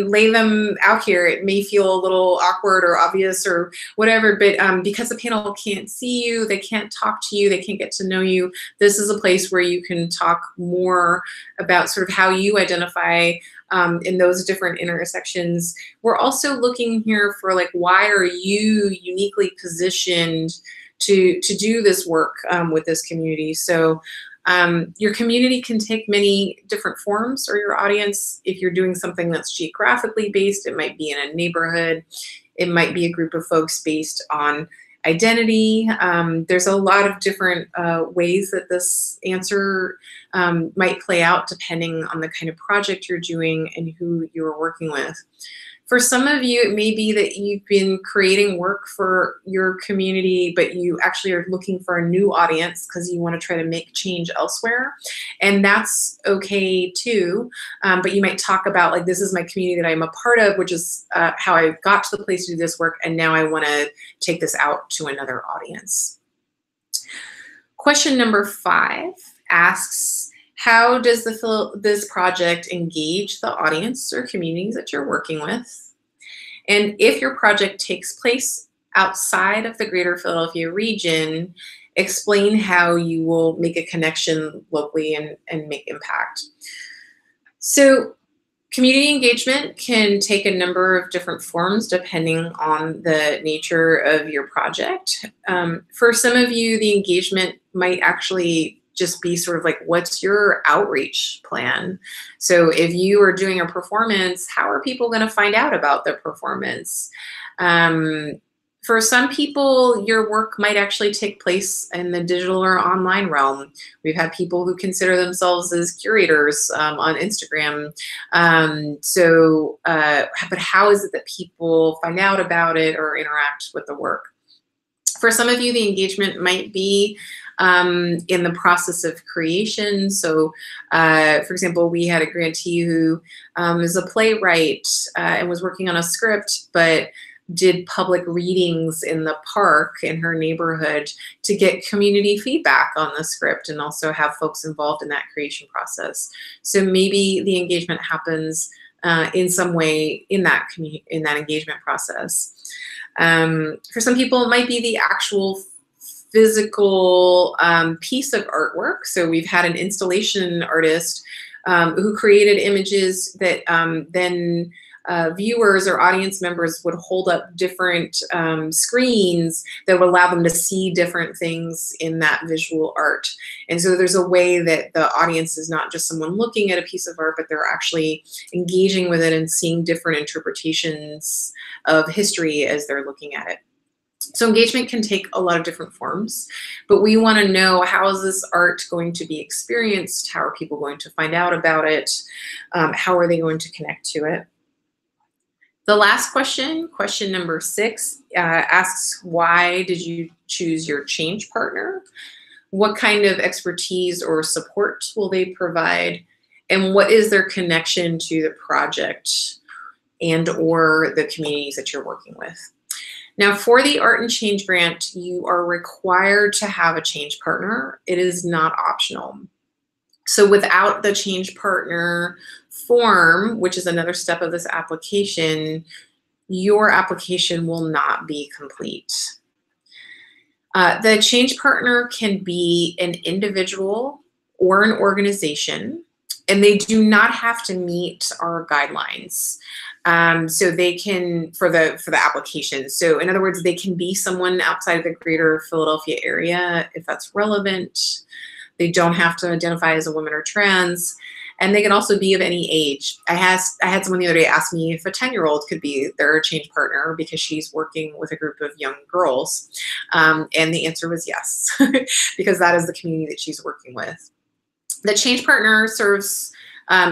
Speaker 1: lay them out here. It may feel a little awkward or obvious or whatever, but because the panel can't see you, they can't talk to you, they can't get to know you, this is a place where you can talk more about sort of how you identify in those different intersections. We're also looking here for, like, why are you uniquely positioned to do this work with this community? So your community can take many different forms, or your audience. If you're doing something that's geographically based, it might be in a neighborhood, it might be a group of folks based on identity. There's a lot of different ways that this answer might play out depending on the kind of project you're doing and who you're working with. For some of you, it may be that you've been creating work for your community, but you actually are looking for a new audience because you want to try to make change elsewhere. And that's okay too. But you might talk about, like, this is my community that I'm a part of, which is how I got to the place to do this work, and now I want to take this out to another audience. Question number 5 asks, how does this project engage the audience or communities that you're working with? And if your project takes place outside of the greater Philadelphia region, explain how you will make a connection locally and make impact. So community engagement can take a number of different forms depending on the nature of your project. For some of you, the engagement might actually just be sort of like, what's your outreach plan? So if you are doing a performance, how are people going to find out about the performance? For some people, your work might actually take place in the digital or online realm. We've had people who consider themselves as curators on Instagram. But how is it that people find out about it or interact with the work? For some of you, the engagement might be in the process of creation. So, for example, we had a grantee who is a playwright and was working on a script, but did public readings in the park in her neighborhood to get community feedback on the script and also have folks involved in that creation process. So maybe the engagement happens in some way in that engagement process. For some people, it might be the actual physical piece of artwork. So we've had an installation artist who created images that then viewers or audience members would hold up different screens that would allow them to see different things in that visual art. And so there's a way that the audience is not just someone looking at a piece of art, but they're actually engaging with it and seeing different interpretations of history as they're looking at it. So engagement can take a lot of different forms, but we want to know, how is this art going to be experienced? How are people going to find out about it? How are they going to connect to it? The last question, question number 6, asks, why did you choose your change partner? What kind of expertise or support will they provide? And what is their connection to the project and or the communities that you're working with? Now, for the Art and Change grant, you are required to have a change partner. It is not optional. So without the change partner form, which is another step of this application, your application will not be complete. The change partner can be an individual or an organization, and they do not have to meet our guidelines. So they can, for the application. So in other words, they can be someone outside of the greater Philadelphia area if that's relevant. They don't have to identify as a woman or trans, and they can also be of any age. I had someone the other day ask me if a 10-year-old could be their change partner because she's working with a group of young girls. And the answer was yes, because that is the community that she's working with. The change partner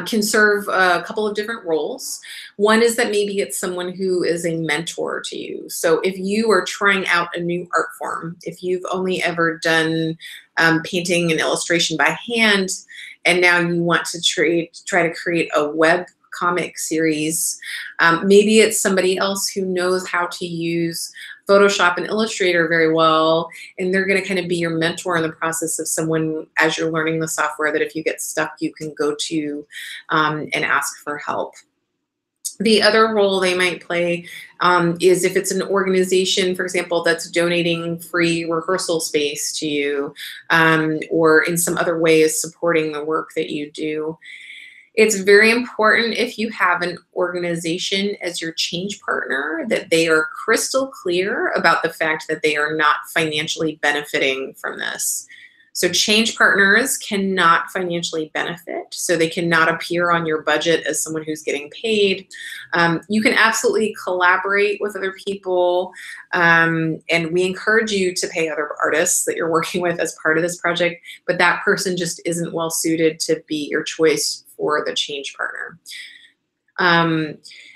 Speaker 1: can serve a couple of different roles. One is that maybe it's someone who is a mentor to you. So if you are trying out a new art form, if you've only ever done painting and illustration by hand, and now you want to try to create a web comic series, maybe it's somebody else who knows how to use Photoshop and Illustrator very well, and they're going to kind of be your mentor in the process of someone as you're learning the software that if you get stuck, you can go to and ask for help. The other role they might play is if it's an organization, for example, that's donating free rehearsal space to you, or in some other way is supporting the work that you do. It's very important, if you have an organization as your change partner, that they are crystal clear about the fact that they are not financially benefiting from this. So change partners cannot financially benefit, so they cannot appear on your budget as someone who's getting paid. You can absolutely collaborate with other people, and we encourage you to pay other artists that you're working with as part of this project, but that person just isn't well suited to be your choice for the change partner.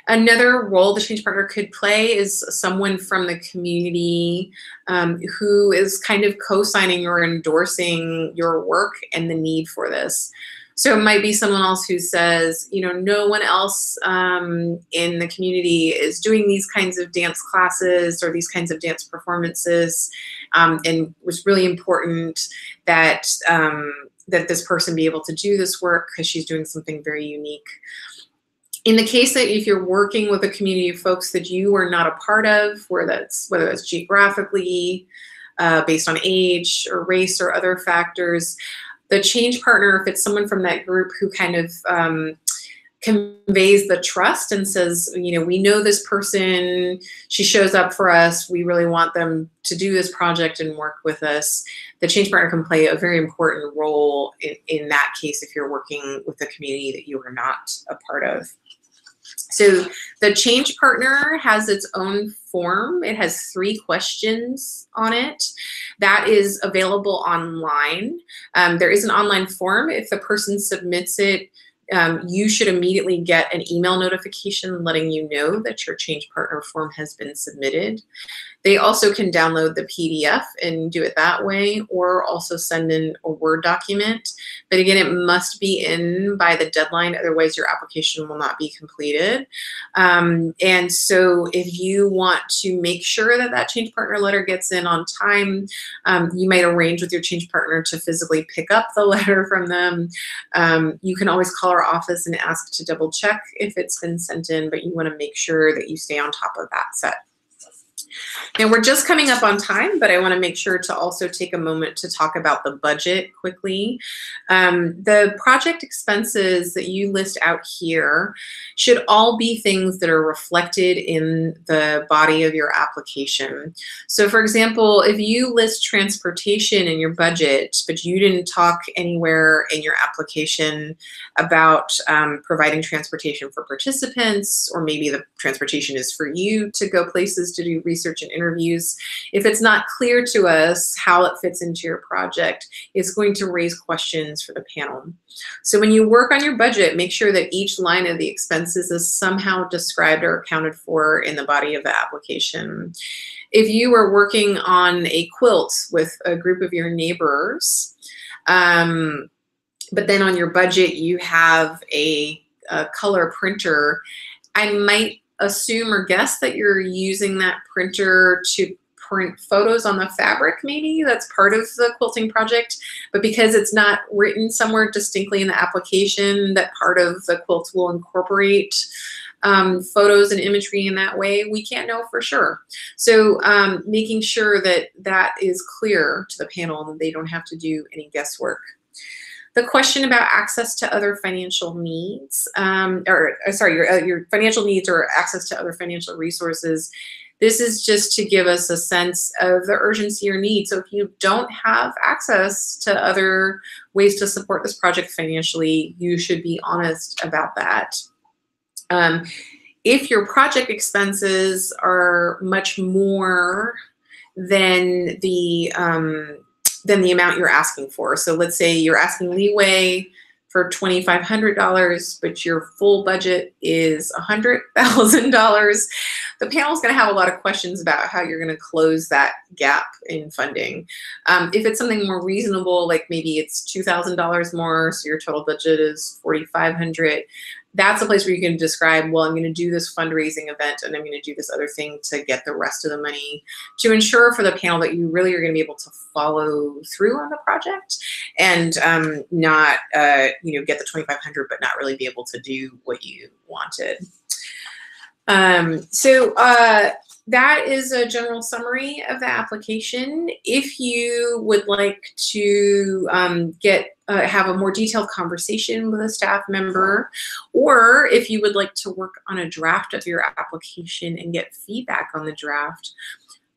Speaker 1: Another role the change partner could play is someone from the community who is kind of co-signing or endorsing your work and the need for this. So it might be someone else who says, you know, no one else in the community is doing these kinds of dance classes or these kinds of dance performances, and it was really important that that this person be able to do this work because she's doing something very unique. In the case that if you're working with a community of folks that you are not a part of, whether that's geographically, based on age or race or other factors, the change partner, if it's someone from that group who kind of conveys the trust and says, you know, we know this person, she shows up for us, we really want them to do this project and work with us, the change partner can play a very important role in that case if you're working with a community that you are not a part of. So the change partner has its own form. It has 3 questions on it. That is available online. There is an online form. If the person submits it, you should immediately get an email notification letting you know that your change partner form has been submitted. They also can download the PDF and do it that way, or also send in a Word document. But again, it must be in by the deadline, otherwise your application will not be completed. And so if you want to make sure that that change partner letter gets in on time, you might arrange with your change partner to physically pick up the letter from them. You can always call our office and ask to double check if it's been sent in, but you want to make sure that you stay on top of that set. Now we're just coming up on time, but I want to make sure to also take a moment to talk about the budget quickly. The project expenses that you list out here should all be things that are reflected in the body of your application. So for example, if you list transportation in your budget, but you didn't talk anywhere in your application about providing transportation for participants, or maybe the transportation is for you to go places to do research and interviews, if it's not clear to us how it fits into your project, it's going to raise questions for the panel. So when you work on your budget, make sure that each line of the expenses is somehow described or accounted for in the body of the application. If you are working on a quilt with a group of your neighbors, but then on your budget you have a color printer, I might assume or guess that you're using that printer to print photos on the fabric. Maybe that's part of the quilting project, but because it's not written somewhere distinctly in the application that part of the quilt will incorporate photos and imagery in that way, we can't know for sure. So making sure that that is clear to the panel and they don't have to do any guesswork. The question about access to other financial needs, your financial needs or access to other financial resources, this is just to give us a sense of the urgency or need. So if you don't have access to other ways to support this project financially, you should be honest about that. If your project expenses are much more than the amount you're asking for. So let's say you're asking Leeway for $2,500, but your full budget is $100,000. The panel's going to have a lot of questions about how you're going to close that gap in funding. If it's something more reasonable, like maybe it's $2,000 more, so your total budget is $4,500, that's a place where you can describe, well, I'm going to do this fundraising event and I'm going to do this other thing to get the rest of the money, to ensure for the panel that you really are going to be able to follow through on the project and not get the $2,500 but not really be able to do what you wanted. That is a general summary of the application. If you would like to have a more detailed conversation with a staff member, or if you would like to work on a draft of your application and get feedback on the draft,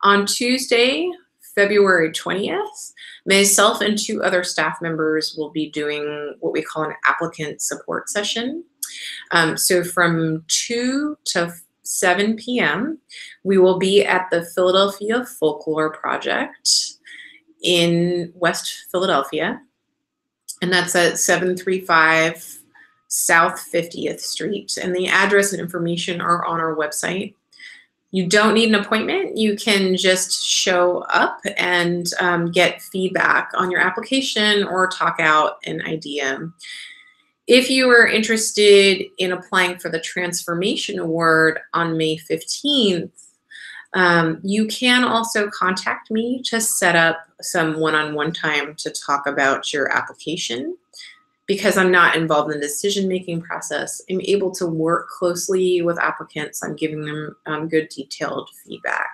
Speaker 1: on Tuesday, February 20th, myself and 2 other staff members will be doing what we call an applicant support session. So from 2 to 7 p.m., we will be at the Philadelphia Folklore Project in West Philadelphia, and that's at 735 South 50th Street, and the address and information are on our website. You don't need an appointment. You can just show up and get feedback on your application or talk out an idea. If you are interested in applying for the Transformation Award on May 15th, you can also contact me to set up some one-on-one time to talk about your application. Because I'm not involved in the decision-making process, I'm able to work closely with applicants on giving them good detailed feedback.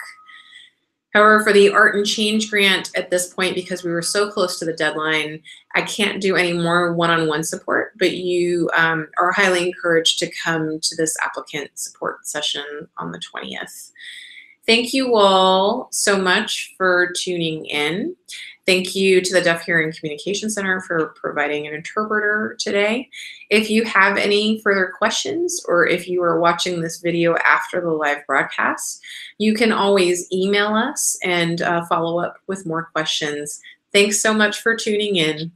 Speaker 1: However, for the Art and Change grant at this point, because we were so close to the deadline, I can't do any more one-on-one support, but you are highly encouraged to come to this applicant support session on the 20th. Thank you all so much for tuning in. Thank you to the Deaf Hearing Communication Center for providing an interpreter today. If you have any further questions, or if you are watching this video after the live broadcast, you can always email us and follow up with more questions. Thanks so much for tuning in.